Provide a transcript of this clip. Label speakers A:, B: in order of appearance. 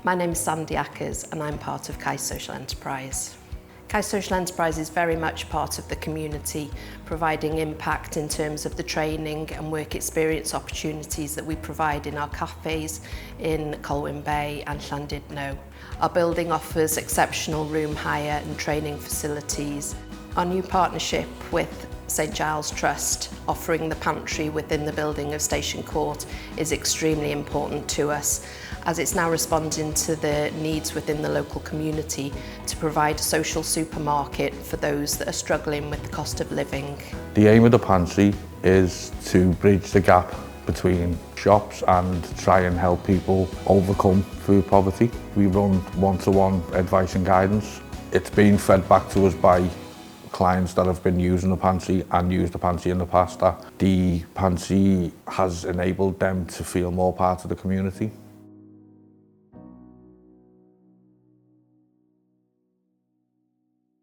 A: My name is Sandy Ackers and I'm part of CAIS Social Enterprise. CAIS Social Enterprise is very much part of the community, providing impact in terms of the training and work experience opportunities that we provide in our cafes in Colwyn Bay and Llandudno. Our building offers exceptional room hire and training facilities. Our new partnership with St Giles Trust, offering the pantry within the building of Station Court, is extremely important to us, as it's now responding to the needs within the local community to provide a social supermarket for those that are struggling with the cost of living.
B: The aim of the pantry is to bridge the gap between shops and try and help people overcome food poverty. We run one-to-one advice and guidance. It's been fed back to us by clients that have been using the pantry and used the pantry in the past, that the pantry has enabled them to feel more part of the community.